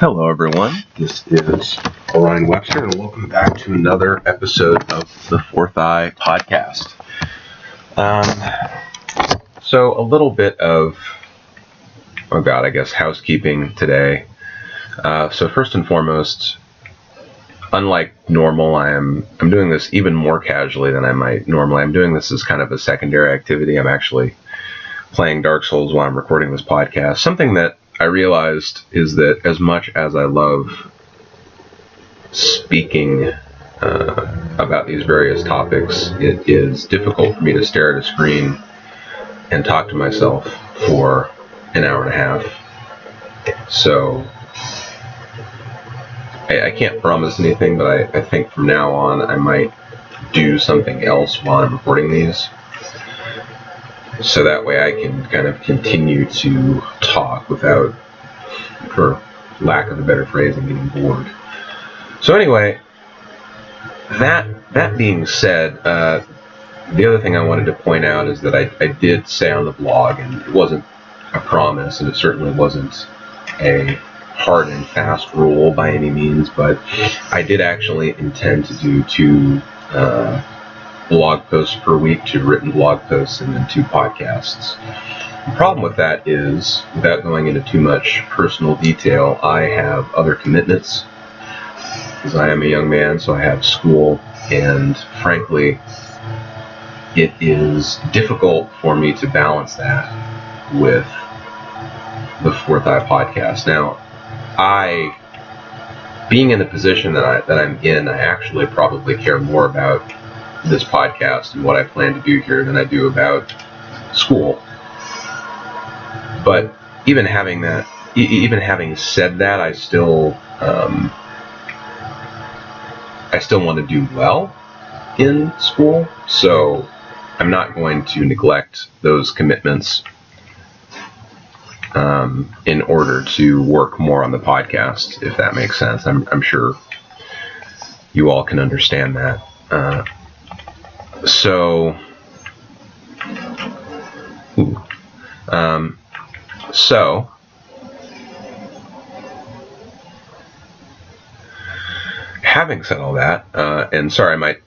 Hello, everyone. This is Orion Webster, and welcome back to another episode of the Fourth Eye podcast. So a little bit of, housekeeping today. So first and foremost, unlike normal, I'm doing this even more casually than I might normally. I'm doing this as kind of a secondary activity. I'm actually playing Dark Souls while I'm recording this podcast. Something that I realized is that as much as I love speaking about these various topics, it is difficult for me to stare at a screen and talk to myself for an hour and a half. So I can't promise anything, but I think from now on I might do something else while I'm recording these. So that way I can kind of continue to talk without, for lack of a better phrasing, getting bored. So anyway, that being said, the other thing I wanted to point out is that I did say on the blog, and it wasn't a promise, and it certainly wasn't a hard and fast rule by any means, but I did actually intend to do two blog posts per week, 2 written blog posts, and then 2 podcasts. The problem with that is, without going into too much personal detail, I have other commitments, because I am a young man, so I have school, and frankly, it is difficult for me to balance that with the Fourth Eye podcast. Now, being in the position that I'm in, I actually probably care more about this podcast and what I plan to do here than I do about school. But even having said that, I still want to do well in school, so I'm not going to neglect those commitments in order to work more on the podcast, if that makes sense. I'm sure you all can understand that. So having said all that, and sorry, I might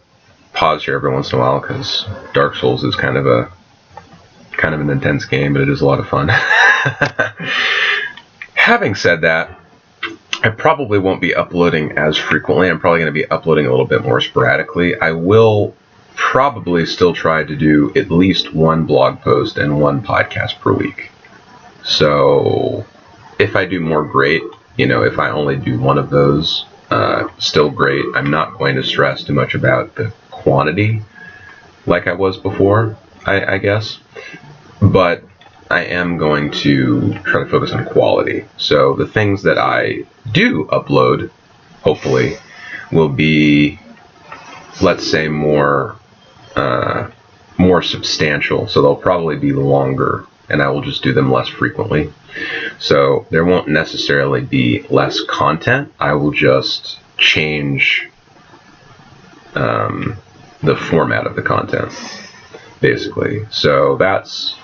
pause here every once in a while because Dark Souls is kind of an intense game, but it is a lot of fun. Having said that, I probably won't be uploading as frequently. I'm probably going to be uploading a little bit more sporadically. I will probably still try to do at least 1 blog post and 1 podcast per week. So if I do more, great. If I only do 1 of those, still great. I'm not going to stress too much about the quantity like I was before, I guess. But I am going to try to focus on quality. So the things that I do upload, hopefully, will be, let's say, more substantial. So they'll probably be longer, and I will just do them less frequently. So there won't necessarily be less content. I will just change the format of the content, basically. So that's,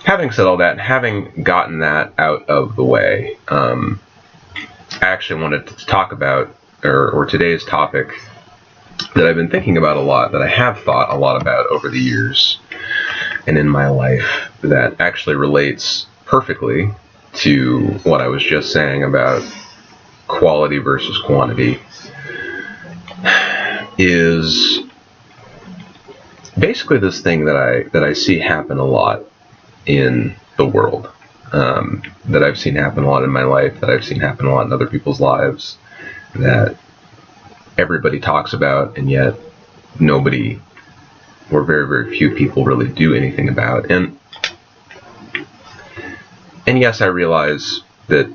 having said all that, and having gotten that out of the way, I actually wanted to talk about, or today's topic that I've been thinking about a lot, that I have thought a lot about over the years and in my life, that actually relates perfectly to what I was just saying about quality versus quantity, is basically this thing that I see happen a lot in the world, that I've seen happen a lot in my life, that I've seen happen a lot in other people's lives, that everybody talks about, and yet nobody, or very, very few people, really do anything about. And yes, I realize that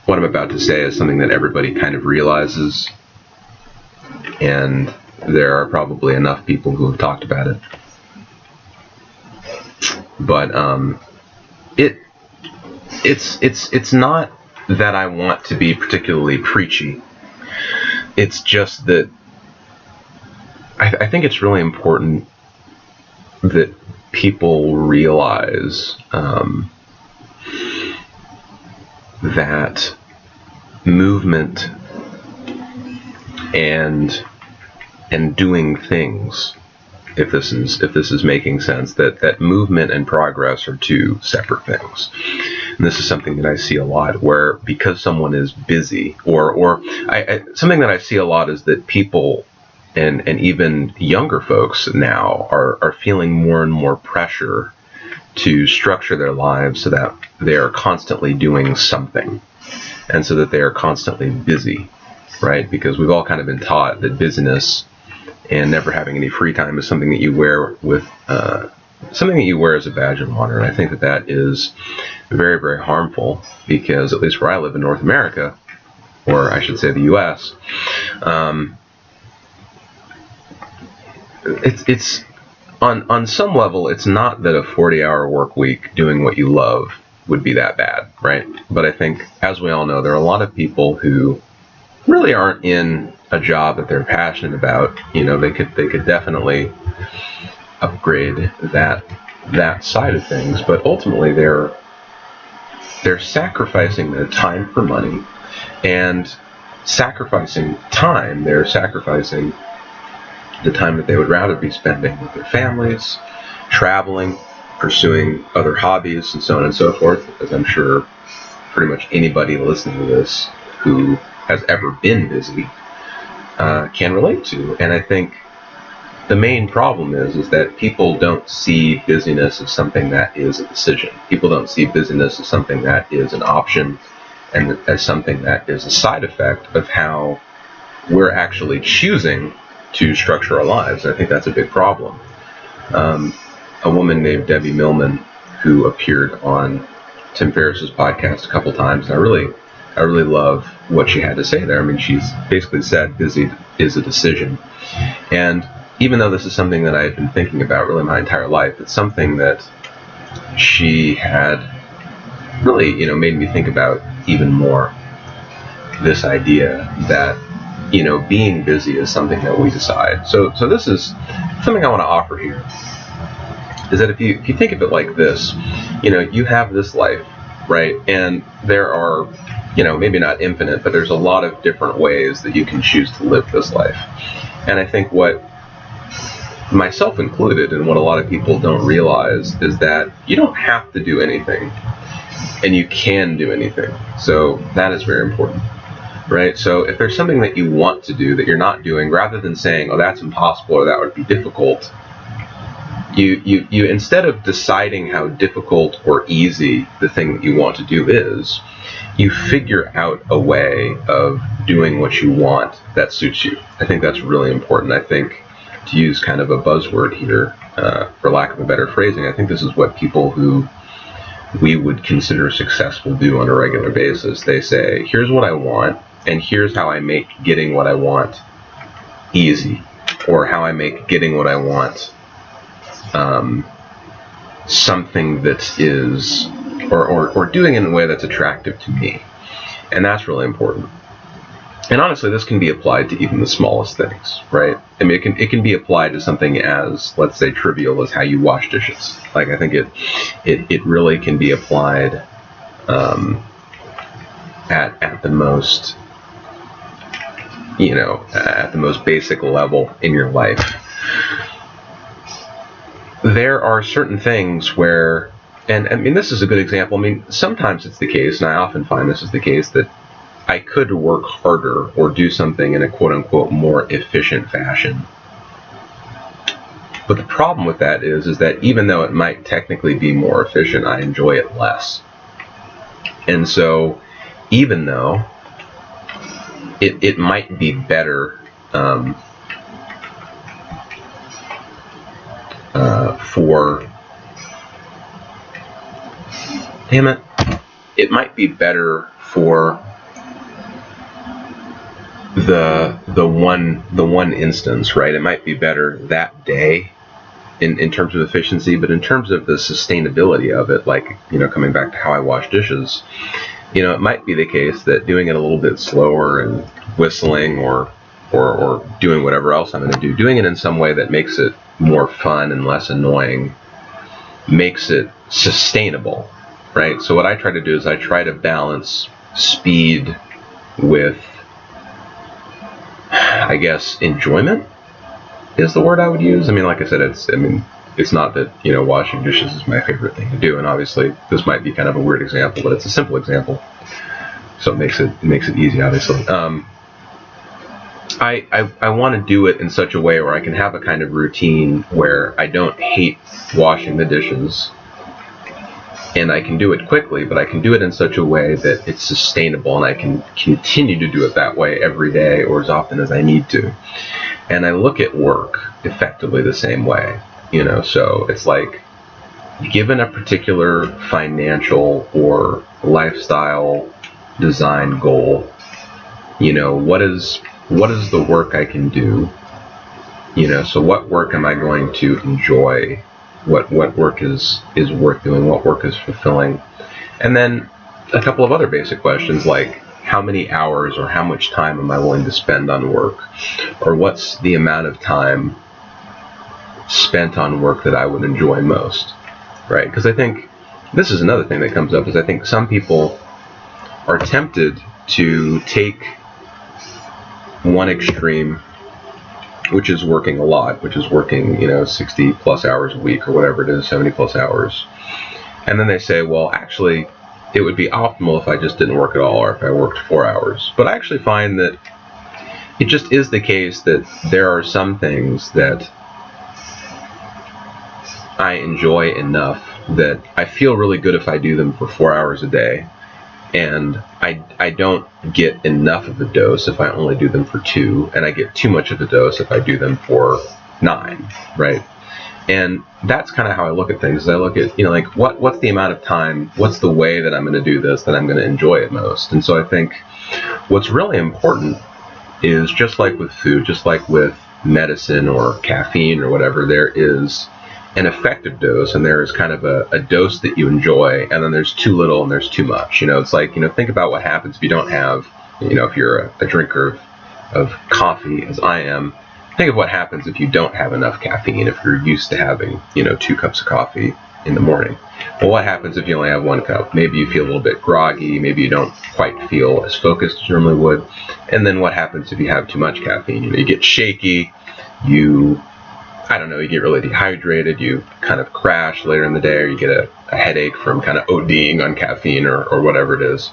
what I'm about to say is something that everybody kind of realizes, and there are probably enough people who have talked about it. But it's not that I want to be particularly preachy. It's just that I think it's really important that people realize that movement and doing things, if this is making sense, that movement and progress are two separate things. And this is something that I see a lot, where because someone is busy, or something that I see a lot is that people and even younger folks now are feeling more and more pressure to structure their lives so that they are constantly doing something, and so that they are constantly busy, right? Because we've all kind of been taught that busyness and never having any free time is something that you wear as a badge of honor. And I think that is very, very harmful, because at least where I live in North America, or I should say the U.S., it's on some level, it's not that a 40-hour work week doing what you love would be that bad, right? But I think, as we all know, there are a lot of people who really aren't in a job that they're passionate about. You know, they could definitely upgrade that side of things, but ultimately they're sacrificing their time for money, and sacrificing time, they're sacrificing the time that they would rather be spending with their families, traveling, pursuing other hobbies, and so on and so forth, as I'm sure pretty much anybody listening to this who has ever been busy can relate to. And I think the main problem is that people don't see busyness as something that is a decision. People don't see busyness as something that is an option, and as something that is a side effect of how we're actually choosing to structure our lives. I think that's a big problem. A woman named Debbie Millman, who appeared on Tim Ferriss's podcast a couple times, and I really love what she had to say there. I mean, she's basically said busy is a decision. And even though this is something that I've been thinking about really my entire life, it's something that she had really, made me think about even more. This idea that, being busy is something that we decide. So this is something I want to offer here, is that if you think of it like this, you have this life, right? And there are, maybe not infinite, but there's a lot of different ways that you can choose to live this life. And I think what, myself included, and what a lot of people don't realize, is that you don't have to do anything, and you can do anything. So that is very important, right? So if there's something that you want to do that you're not doing, rather than saying, oh, that's impossible, or that would be difficult, you instead of deciding how difficult or easy the thing that you want to do is, you figure out a way of doing what you want that suits you. I think that's really important. I think, to use kind of a buzzword here, for lack of a better phrasing, I think this is what people who we would consider successful do on a regular basis. They say, here's what I want, and here's how I make getting what I want easy, or how I make getting what I want something that is, or doing it in a way that's attractive to me. And that's really important. And honestly, this can be applied to even the smallest things, right? I mean, it can be applied to something as, let's say, trivial as how you wash dishes. Like, I think it really can be applied at the most, at the most basic level in your life. There are certain things where, and I mean, this is a good example. I mean, sometimes it's the case, and I often find this is the case, that I could work harder or do something in a quote-unquote more efficient fashion. But the problem with that is that even though it might technically be more efficient, I enjoy it less. And so, even though it might be better it might be better for the one instance, right? It might be better that day in terms of efficiency, but in terms of the sustainability of it, like, coming back to how I wash dishes, it might be the case that doing it a little bit slower and whistling or doing whatever else I'm going to do, doing it in some way that makes it more fun and less annoying, makes it sustainable, right? So what I try to do is I try to balance speed with, I guess, enjoyment is the word I would use. I mean, like I said, it's not that, washing dishes is my favorite thing to do, and obviously this might be kind of a weird example, but it's a simple example, so it makes it easy, obviously. I want to do it in such a way where I can have a kind of routine where I don't hate washing the dishes, and I can do it quickly, but I can do it in such a way that it's sustainable, and I can continue to do it that way every day or as often as I need to. And I look at work effectively the same way, so it's like, given a particular financial or lifestyle design goal, what is the work I can do? So what work am I going to enjoy? What work is worth doing? What work is fulfilling? And then a couple of other basic questions like, how many hours or how much time am I willing to spend on work? Or what's the amount of time spent on work that I would enjoy most, right? Because I think this is another thing that comes up, is I think some people are tempted to take one extreme, which is working a lot, which is working 60 plus hours a week or whatever it is, 70 plus hours, and then they say, well, actually it would be optimal if I just didn't work at all, or if I worked 4 hours. But I actually find that it just is the case that there are some things that I enjoy enough that I feel really good if I do them for 4 hours a day, and I don't get enough of a dose if I only do them for 2, and I get too much of a dose if I do them for 9, right? And that's kind of how I look at things. I look at, like, what's the amount of time, what's the way that I'm going to do this that I'm going to enjoy it most. And so I think what's really important is, just like with food, just like with medicine or caffeine or whatever, there is an effective dose, and there is kind of a dose that you enjoy, and then there's too little and there's too much. It's like, think about what happens if you don't have, if you're a drinker of coffee, as I am. Think of what happens if you don't have enough caffeine, if you're used to having, 2 cups of coffee in the morning. Well, what happens if you only have 1 cup? Maybe you feel a little bit groggy, maybe you don't quite feel as focused as you normally would. And then what happens if you have too much caffeine? You get shaky, you get really dehydrated, you kind of crash later in the day, or you get a headache from kind of ODing on caffeine or whatever it is.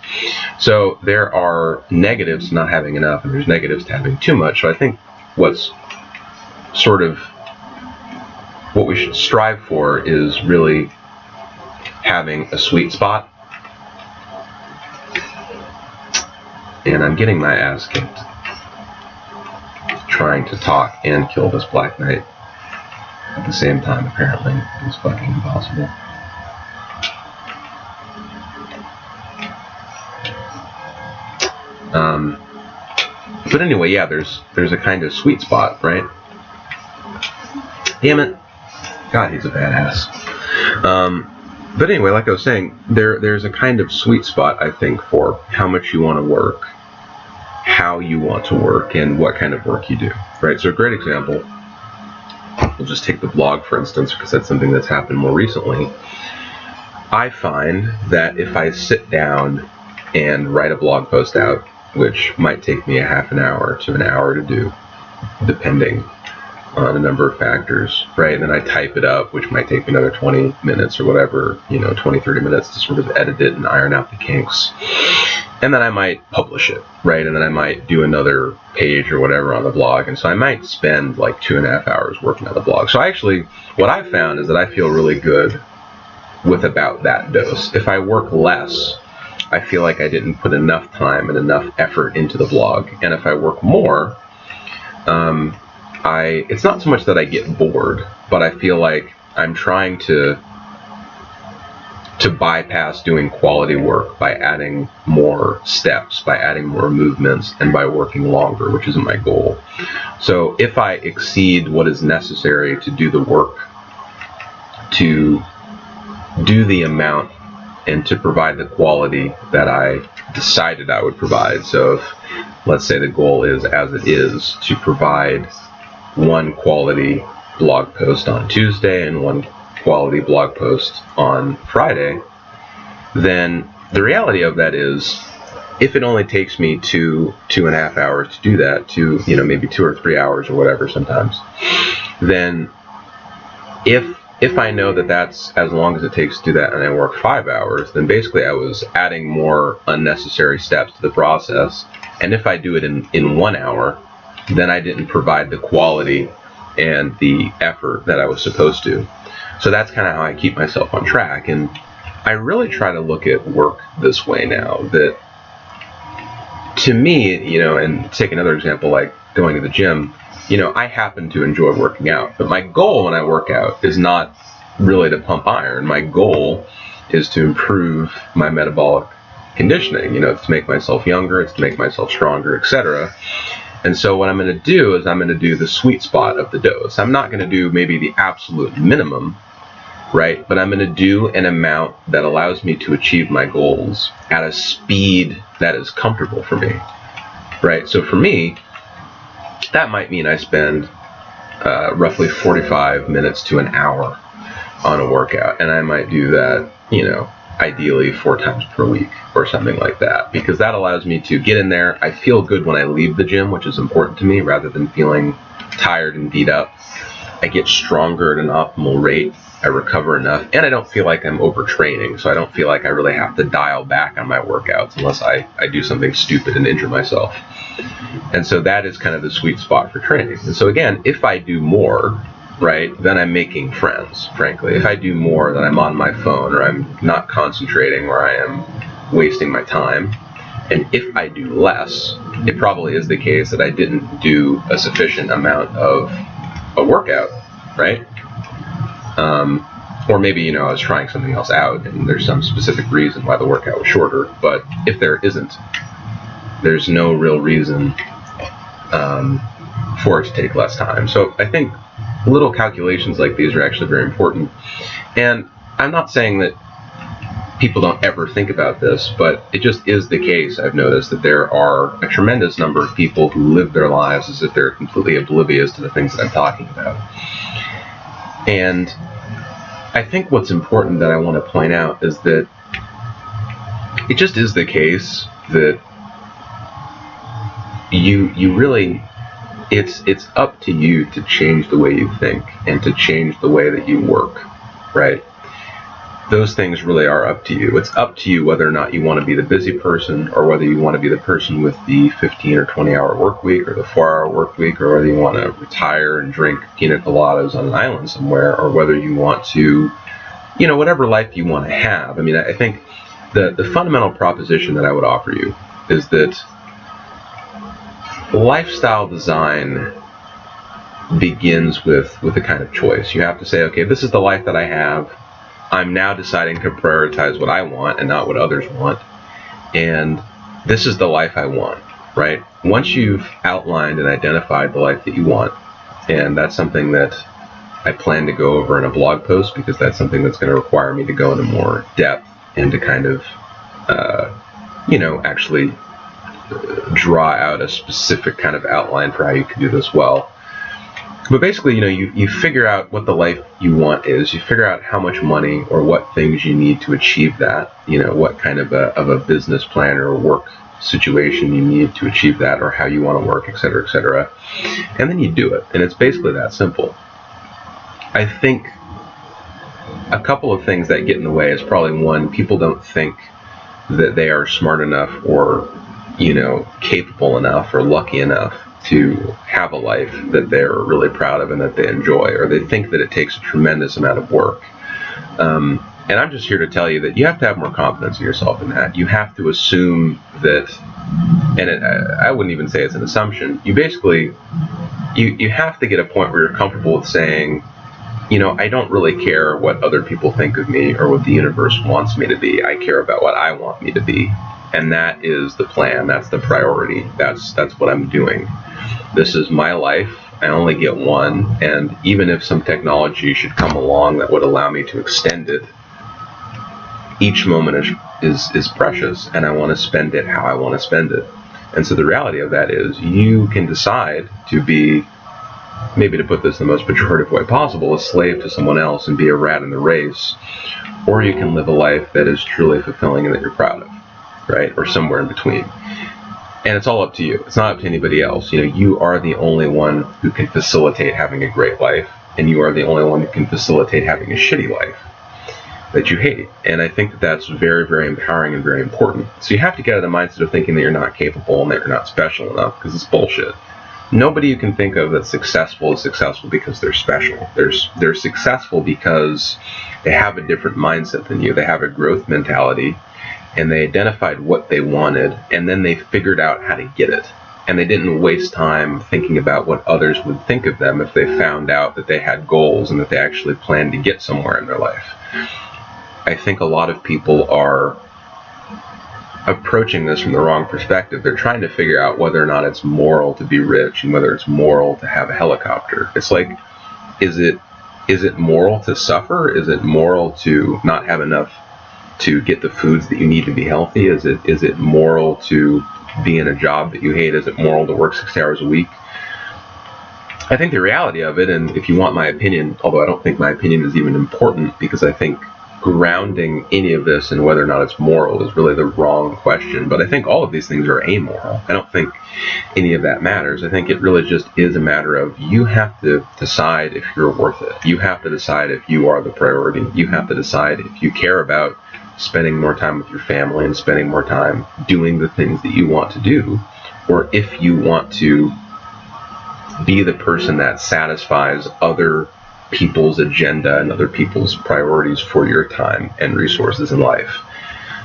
So there are negatives to not having enough, and there's negatives to having too much. So I think what's sort of what we should strive for is really having a sweet spot. And I'm getting my ass kicked trying to talk and kill this Black Knight at the same time, apparently. It's fucking impossible. But anyway, yeah, there's a kind of sweet spot, right? Damn it. God, he's a badass. But anyway, like I was saying, there's a kind of sweet spot, I think, for how much you want to work, how you want to work, and what kind of work you do, right? So a great example, we'll just take the blog, for instance, because that's something that's happened more recently. I find that if I sit down and write a blog post out, which might take me a half an hour to an hour to do, depending on a number of factors, right? And then I type it up, which might take me another 20 minutes or whatever, 20, 30 minutes to sort of edit it and iron out the kinks. And then I might publish it, right? And then I might do another page or whatever on the blog. And so I might spend like 2.5 hours working on the blog. So actually, what I've found is that I feel really good with about that dose. If I work less, I feel like I didn't put enough time and enough effort into the blog. And if I work more, it's not so much that I get bored, but I feel like I'm trying to bypass doing quality work by adding more steps, by adding more movements, and by working longer, which isn't my goal. So if I exceed what is necessary to do the work, to do the amount, and to provide the quality that I decided I would provide. So if, let's say the goal is, as it is, to provide 1 quality blog post on Tuesday and 1 quality blog post on Friday, then the reality of that is if it only takes me 2.5 hours to do that, to, you know, maybe 2 or 3 hours or whatever sometimes, then if I know that that's as long as it takes to do that and I work 5 hours, then basically I was adding more unnecessary steps to the process. And if I do it in 1 hour, then I didn't provide the quality and the effort that I was supposed to. So that's kind of how I keep myself on track. And I really try to look at work this way now, that to me, you know, and take another example like going to the gym, you know, I happen to enjoy working out, but my goal when I work out is not really to pump iron. My goal is to improve my metabolic conditioning. You know, it's to make myself younger, it's to make myself stronger, etc. And so what I'm going to do is I'm going to do the sweet spot of the dose. I'm not going to do maybe the absolute minimum, right? But I'm going to do an amount that allows me to achieve my goals at a speed that is comfortable for me, right? So for me, that might mean I spend roughly 45 minutes to an hour on a workout, and I might do that, you know, ideally 4 times per week or something like that, because that allows me to get in there. I feel good when I leave the gym, which is important to me, rather than feeling tired and beat up. I get stronger at an optimal rate, I recover enough, and I don't feel like I'm overtraining, so I don't feel like I really have to dial back on my workouts unless I do something stupid and injure myself. And so that is kind of the sweet spot for training. And so again, if I do more, right, then I'm making friends, frankly. If I do more, then I'm on my phone, or I'm not concentrating, or I am wasting my time. And if I do less, it probably is the case that I didn't do a sufficient amount of a workout, right? Or maybe, you know, I was trying something else out and there's some specific reason why the workout was shorter. But if there isn't, there's no real reason for it to take less time. So I think little calculations like these are actually very important. And I'm not saying that people don't ever think about this, but it just is the case. I've noticed that there are a tremendous number of people who live their lives as if they're completely oblivious to the things that I'm talking about. And I think what's important that I want to point out is that it just is the case that you really, it's up to you to change the way you think and to change the way that you work, right? Those things really are up to you. It's up to you whether or not you want to be the busy person, or whether you want to be the person with the 15 or 20 hour work week, or the 4 hour work week, or whether you want to retire and drink pina coladas on an island somewhere, or whether you want to, you know, whatever life you want to have. I mean, I think the fundamental proposition that I would offer you is that lifestyle design begins with a kind of choice. You have to say, okay, this is the life that I have. I'm now deciding to prioritize what I want and not what others want. And this is the life I want, right? Once you've outlined and identified the life that you want, and that's something that I plan to go over in a blog post, because that's something that's going to require me to go into more depth and to kind of, you know, actually draw out a specific kind of outline for how you can do this well. But basically, you know, you figure out what the life you want is. You figure out how much money or what things you need to achieve that. You know, what kind of a business plan or work situation you need to achieve that, or how you want to work, etc., etc. And then you do it. And it's basically that simple. I think a couple of things that get in the way is probably one, people don't think that they are smart enough or, you know, capable enough or lucky enough to have a life that they're really proud of and that they enjoy, or they think that it takes a tremendous amount of work. And I'm just here to tell you that you have to have more confidence in yourself in that. You have to assume that, and I wouldn't even say it's an assumption, you basically, you have to get a point where you're comfortable with saying, you know, I don't really care what other people think of me or what the universe wants me to be. I care about what I want me to be. And that is the plan. That's the priority. That's what I'm doing. This is my life. I only get one. And even if some technology should come along that would allow me to extend it, each moment is precious, and I want to spend it how I want to spend it. And so the reality of that is you can decide to be, maybe to put this in the most pejorative way possible, a slave to someone else and be a rat in the race, or you can live a life that is truly fulfilling and that you're proud of. right? Or somewhere in between. And it's all up to you. It's not up to anybody else. You are the only one who can facilitate having a great life, and you are the only one who can facilitate having a shitty life that you hate. And I think that that's very, very empowering and very important. So you have to get out of the mindset of thinking that you're not capable and that you're not special enough, because it's bullshit. Nobody you can think of that's successful is successful because they're special. They're successful because they have a different mindset than you. They have a growth mentality, and they identified what they wanted, and then they figured out how to get it. And they didn't waste time thinking about what others would think of them if they found out that they had goals and that they actually planned to get somewhere in their life. I think a lot of people are approaching this from the wrong perspective. They're trying to figure out whether or not it's moral to be rich and whether it's moral to have a helicopter. It's like, is it moral to suffer? Is it moral to not have enough to get the foods that you need to be healthy? Is it moral to be in a job that you hate? Is it moral to work 6 hours a week? I think the reality of it, and if you want my opinion, although I don't think my opinion is even important, because I think grounding any of this in whether or not it's moral is really the wrong question. But I think all of these things are amoral. I don't think any of that matters. I think it really just is a matter of you have to decide if you're worth it. You have to decide if you are the priority. You have to decide if you care about spending more time with your family and spending more time doing the things that you want to do, or if you want to be the person that satisfies other people's agenda and other people's priorities for your time and resources in life.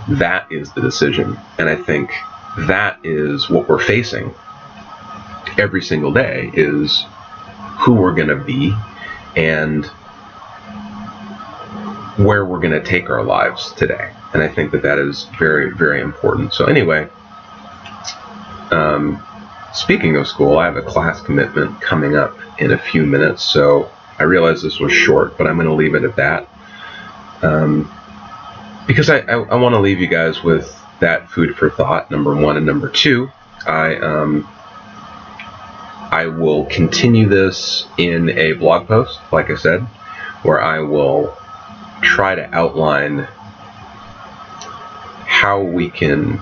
That is the decision. And I think that is what we're facing every single day, is who we're going to be and where we're going to take our lives today. And I think that is very, very important. So anyway, speaking of school, I have a class commitment coming up in a few minutes, so I realize this was short, but I'm going to leave it at that, because I want to leave you guys with that food for thought, number one. And number two, I will continue this in a blog post, like I said, where I will try to outline how we can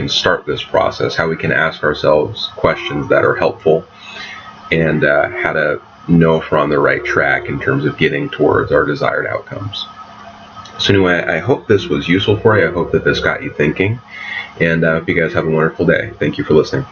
start this process, how we can ask ourselves questions that are helpful, and how to know if we're on the right track in terms of getting towards our desired outcomes. So anyway, I hope this was useful for you. I hope that this got you thinking, and I hope you guys have a wonderful day. Thank you for listening.